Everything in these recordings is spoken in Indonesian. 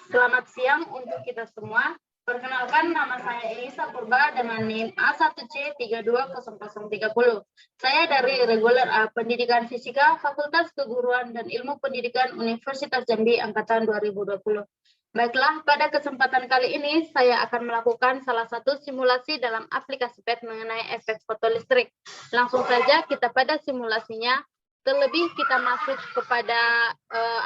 Selamat siang untuk kita semua. Perkenalkan, nama saya Elisa Purba dengan NIM A1C320030. Saya dari Reguler A Pendidikan Fisika, Fakultas Keguruan dan Ilmu Pendidikan Universitas Jambi Angkatan 2020. Baiklah, pada kesempatan kali ini saya akan melakukan salah satu simulasi dalam aplikasi PET mengenai efek fotolistrik. Langsung saja kita pada simulasinya. Terlebih kita masuk kepada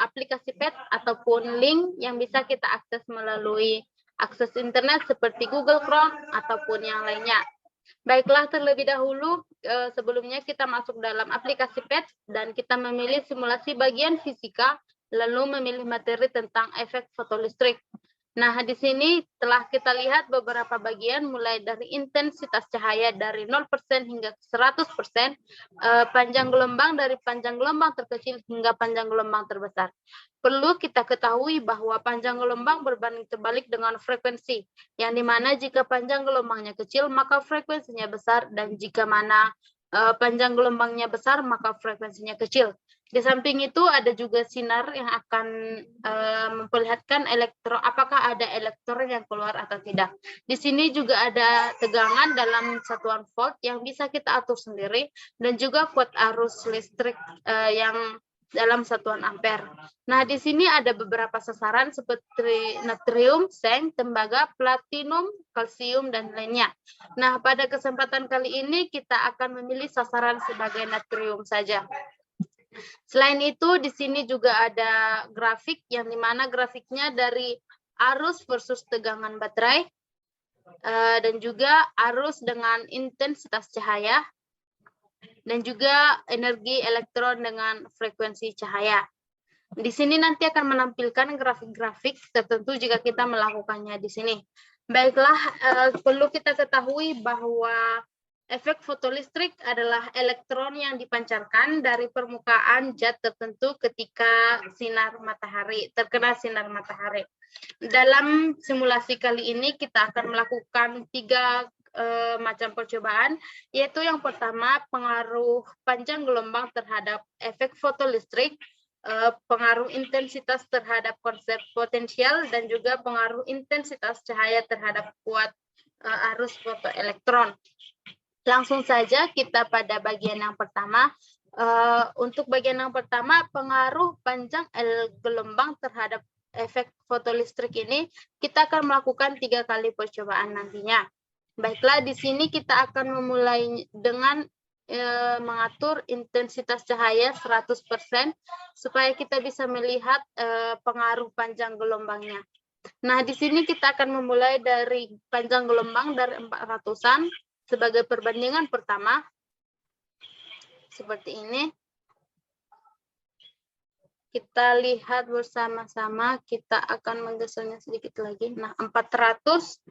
aplikasi PET ataupun link yang bisa kita akses melalui akses internet seperti Google Chrome ataupun yang lainnya. Baiklah, terlebih dahulu sebelumnya kita masuk dalam aplikasi PET dan kita memilih simulasi bagian fisika, lalu memilih materi tentang efek fotolistrik. Nah, di sini telah kita lihat beberapa bagian mulai dari intensitas cahaya dari 0% hingga 100%, panjang gelombang dari panjang gelombang terkecil hingga panjang gelombang terbesar. Perlu kita ketahui bahwa panjang gelombang berbanding terbalik dengan frekuensi, yang dimana jika panjang gelombangnya kecil, maka frekuensinya besar, dan jika mana panjang gelombangnya besar, maka frekuensinya kecil. Di samping itu ada juga sinar yang akan memperlihatkan apakah ada elektron yang keluar atau tidak. Di sini juga ada tegangan dalam satuan volt yang bisa kita atur sendiri, dan juga kuat arus listrik yang dalam satuan ampere. Nah, di sini ada beberapa sasaran seperti natrium, seng, tembaga, platinum, kalsium, dan lainnya. Nah, pada kesempatan kali ini kita akan memilih sasaran sebagai natrium saja. Selain itu, di sini juga ada grafik yang dimana grafiknya dari arus versus tegangan baterai, dan juga arus dengan intensitas cahaya, dan juga energi elektron dengan frekuensi cahaya. Di sini nanti akan menampilkan grafik-grafik tertentu jika kita melakukannya di sini. Baiklah, perlu kita ketahui bahwa efek fotolistrik adalah elektron yang dipancarkan dari permukaan zat tertentu ketika terkena sinar matahari. Dalam simulasi kali ini kita akan melakukan 3 macam percobaan, yaitu yang pertama pengaruh panjang gelombang terhadap efek fotolistrik, pengaruh intensitas terhadap konsep potensial, dan juga pengaruh intensitas cahaya terhadap kuat arus fotoelektron. Langsung saja kita pada bagian yang pertama. Untuk bagian yang pertama, pengaruh panjang gelombang terhadap efek fotolistrik ini, kita akan melakukan 3 kali percobaan nantinya. Baiklah, di sini kita akan memulai dengan mengatur intensitas cahaya 100% supaya kita bisa melihat pengaruh panjang gelombangnya. Nah, di sini kita akan memulai dari panjang gelombang dari 400-an sebagai perbandingan pertama. Seperti ini. Kita lihat bersama-sama, kita akan menggesernya sedikit lagi. Nah, 406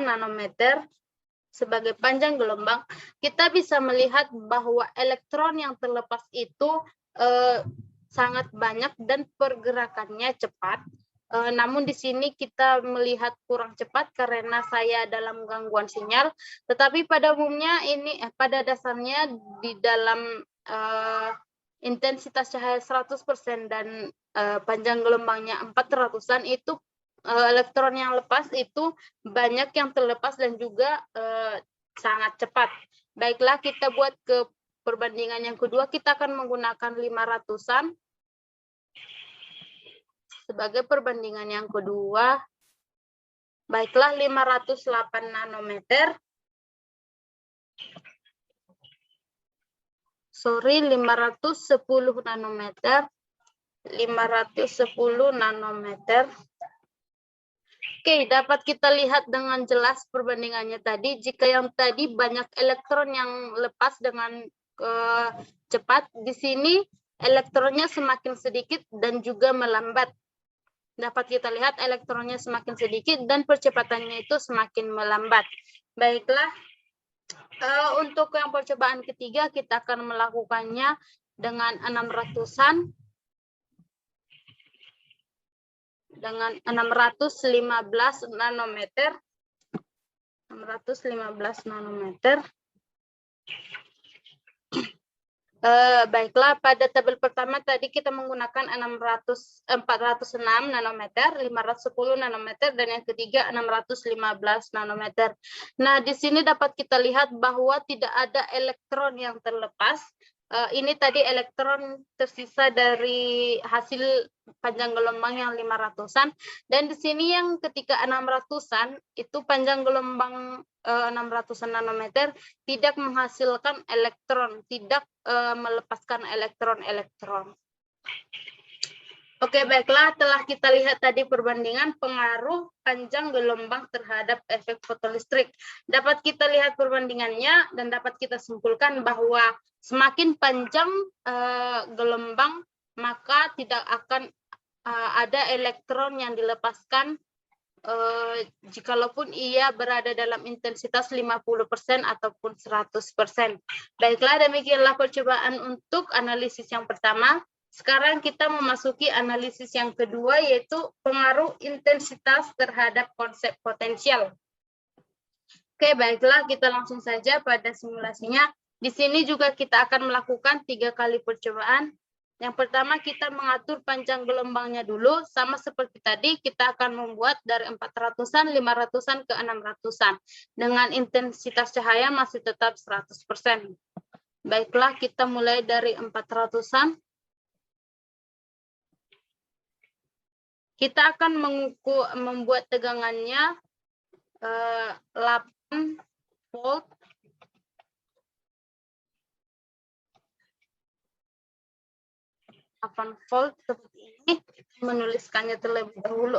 nanometer sebagai panjang gelombang, kita bisa melihat bahwa elektron yang terlepas itu sangat banyak dan pergerakannya cepat. Namun di sini kita melihat kurang cepat karena saya dalam gangguan sinyal. Tetapi pada umumnya pada dasarnya di dalam intensitas cahaya 100% dan panjang gelombangnya 400-an itu elektron yang lepas itu banyak yang terlepas dan juga sangat cepat. Baiklah, kita buat ke perbandingan yang kedua, kita akan menggunakan 500-an. Sebagai perbandingan yang kedua, baiklah 508 nanometer. 510 nanometer. 510 nanometer. Oke, dapat kita lihat dengan jelas perbandingannya tadi. Jika yang tadi banyak elektron yang lepas dengan cepat, di sini elektronnya semakin sedikit dan juga melambat. Dapat kita lihat elektronnya semakin sedikit dan percepatannya itu semakin melambat. Baiklah, untuk yang percobaan ketiga kita akan melakukannya dengan 600-an. Dengan 615 nanometer. 615 nanometer. Baiklah, pada tabel pertama tadi kita menggunakan 406 nanometer, 510 nanometer, dan yang ketiga 615 nanometer. Nah, di sini dapat kita lihat bahwa tidak ada elektron yang terlepas. Ini tadi elektron tersisa dari hasil panjang gelombang yang 500-an. Dan di sini yang ketika 600-an, itu panjang gelombang 600-an nanometer tidak menghasilkan elektron, tidak melepaskan elektron-elektron. Oke, baiklah, telah kita lihat tadi perbandingan pengaruh panjang gelombang terhadap efek fotolistrik. Dapat kita lihat perbandingannya dan dapat kita simpulkan bahwa semakin panjang gelombang, maka tidak akan ada elektron yang dilepaskan jikalaupun ia berada dalam intensitas 50% ataupun 100%. Baiklah, demikianlah percobaan untuk analisis yang pertama. Sekarang kita memasuki analisis yang kedua, yaitu pengaruh intensitas terhadap konsep potensial. Oke, baiklah, kita langsung saja pada simulasinya. Di sini juga kita akan melakukan 3 kali percobaan. Yang pertama, kita mengatur panjang gelombangnya dulu. Sama seperti tadi, kita akan membuat dari 400-an, 500-an ke 600-an. Dengan intensitas cahaya masih tetap 100%. Baiklah, kita mulai dari 400-an. Kita akan membuat tegangannya 8 volt. Volt seperti ini, menuliskannya terlebih dahulu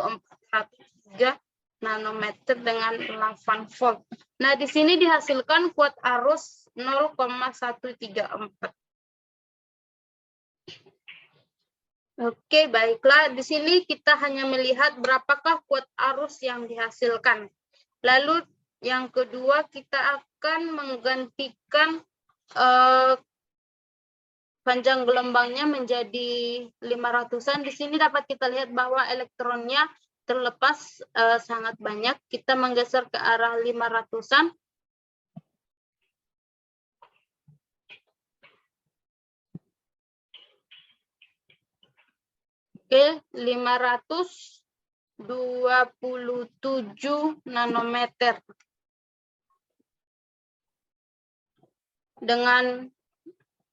403 nanometer dengan 8 volt. Nah, di sini dihasilkan kuat arus 0,134. Oke, baiklah. Di sini kita hanya melihat berapakah kuat arus yang dihasilkan. Lalu yang kedua, kita akan menggantikan panjang gelombangnya menjadi 500-an. Di sini dapat kita lihat bahwa elektronnya terlepas sangat banyak. Kita menggeser ke arah 500-an. Oke, 527 nanometer. Dengan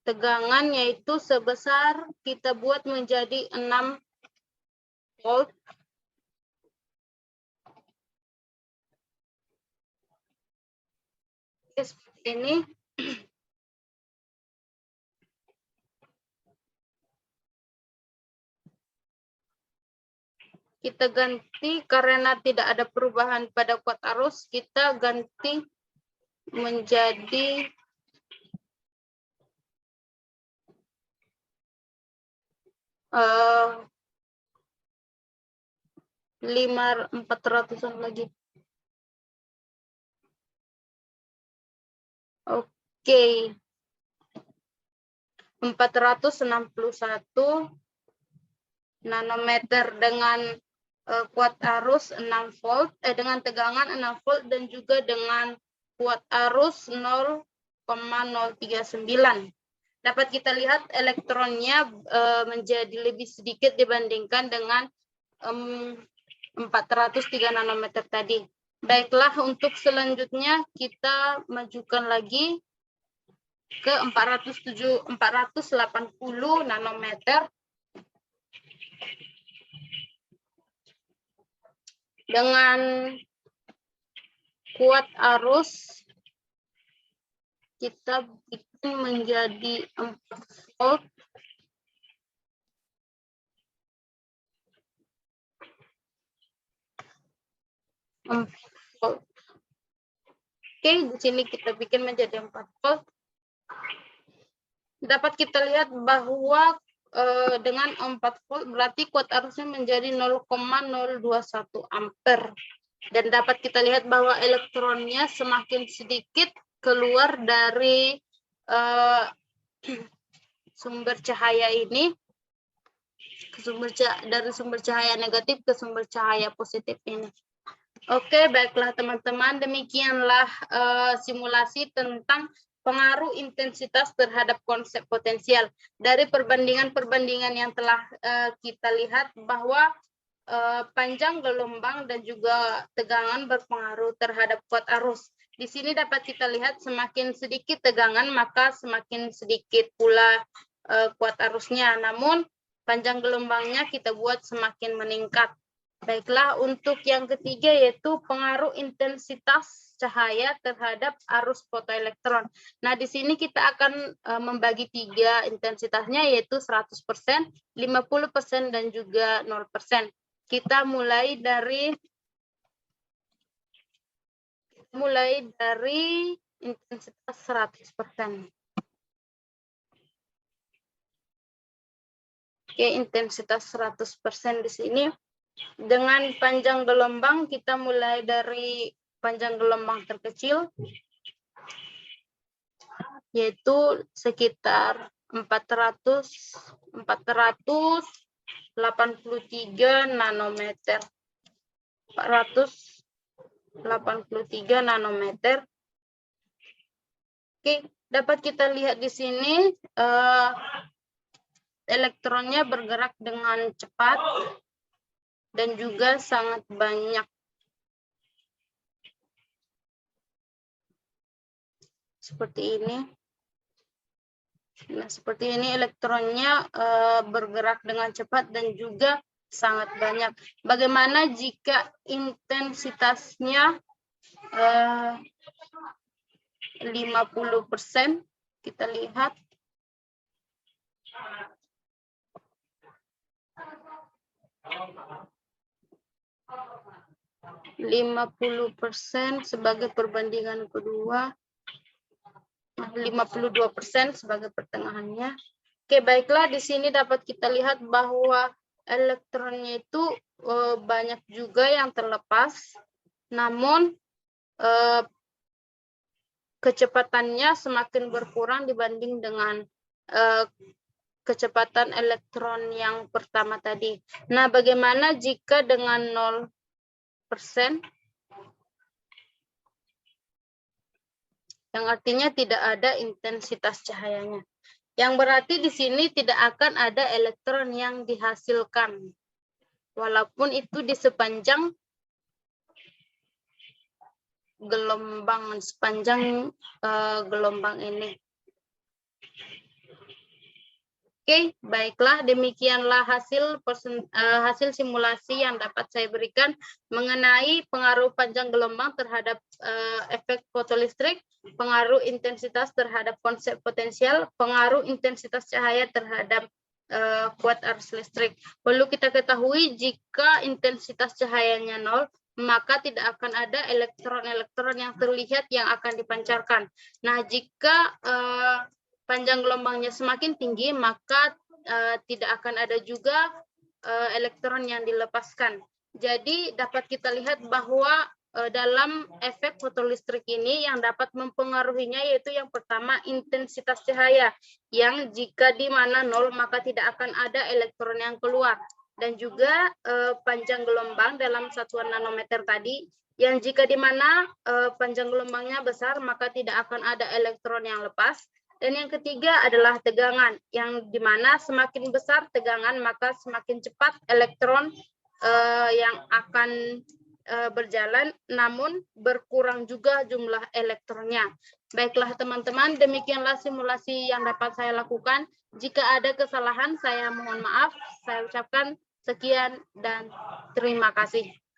tegangan yaitu sebesar, kita buat menjadi 6 volt. Seperti ini. Kita ganti karena tidak ada perubahan pada kuat arus, kita ganti menjadi 400-an lagi. Oke. 461 nanometer dengan kuat arus 6 volt, dengan tegangan 6 volt dan juga dengan kuat arus 0,039. Dapat kita lihat elektronnya menjadi lebih sedikit dibandingkan dengan 403 nanometer tadi. Baiklah, untuk selanjutnya kita majukan lagi ke 480 nanometer. Dengan kuat arus kita bikin menjadi 4 volt. Oke, di sini kita bikin menjadi 4 volt. Dapat kita lihat bahwa dengan 4 volt berarti kuat arusnya menjadi 0,021 ampere. Dan dapat kita lihat bahwa elektronnya semakin sedikit keluar dari sumber cahaya ini, dari sumber cahaya negatif ke sumber cahaya positif ini. Oke, baiklah teman-teman, demikianlah simulasi tentang pengaruh intensitas terhadap konsep potensial. Dari perbandingan-perbandingan yang telah kita lihat bahwa panjang gelombang dan juga tegangan berpengaruh terhadap kuat arus. Di sini dapat kita lihat semakin sedikit tegangan maka semakin sedikit pula kuat arusnya. Namun panjang gelombangnya kita buat semakin meningkat. Baiklah, untuk yang ketiga yaitu pengaruh intensitas cahaya terhadap arus fotoelektron. Nah, di sini kita akan membagi 3 intensitasnya yaitu 100%, 50% dan juga 0%. Kita mulai dari intensitas 100%. Oke, intensitas 100% di sini. Dengan panjang gelombang, kita mulai dari panjang gelombang terkecil, yaitu sekitar 483 nanometer. 483 nanometer. Oke, dapat kita lihat di sini elektronnya bergerak dengan cepat dan juga sangat banyak. Seperti ini. Nah, seperti ini elektronnya bergerak dengan cepat dan juga sangat banyak. Bagaimana jika intensitasnya 50%? Kita lihat. 50% sebagai perbandingan kedua, 52% sebagai pertengahannya. Oke, baiklah, di sini dapat kita lihat bahwa elektronnya itu banyak juga yang terlepas, namun kecepatannya semakin berkurang dibanding dengan kecepatan elektron yang pertama tadi. Nah, bagaimana jika dengan 0%? Yang artinya tidak ada intensitas cahayanya. Yang berarti di sini tidak akan ada elektron yang dihasilkan. Walaupun itu di sepanjang gelombang, gelombang ini. Oke, baiklah, demikianlah hasil simulasi yang dapat saya berikan mengenai pengaruh panjang gelombang terhadap efek fotolistrik, pengaruh intensitas terhadap konsep potensial, pengaruh intensitas cahaya terhadap kuat arus listrik. Perlu kita ketahui jika intensitas cahayanya 0, maka tidak akan ada elektron-elektron yang terlihat yang akan dipancarkan. Nah, jika panjang gelombangnya semakin tinggi, maka tidak akan ada juga elektron yang dilepaskan. Jadi dapat kita lihat bahwa dalam efek fotolistrik ini yang dapat mempengaruhinya yaitu yang pertama intensitas cahaya, yang jika di mana 0 maka tidak akan ada elektron yang keluar. Dan juga panjang gelombang dalam satuan nanometer tadi, yang jika di mana panjang gelombangnya besar maka tidak akan ada elektron yang lepas. Dan yang ketiga adalah tegangan, yang dimana semakin besar tegangan maka semakin cepat elektron yang akan berjalan, namun berkurang juga jumlah elektronnya. Baiklah teman-teman, demikianlah simulasi yang dapat saya lakukan. Jika ada kesalahan, saya mohon maaf. Saya ucapkan sekian dan terima kasih.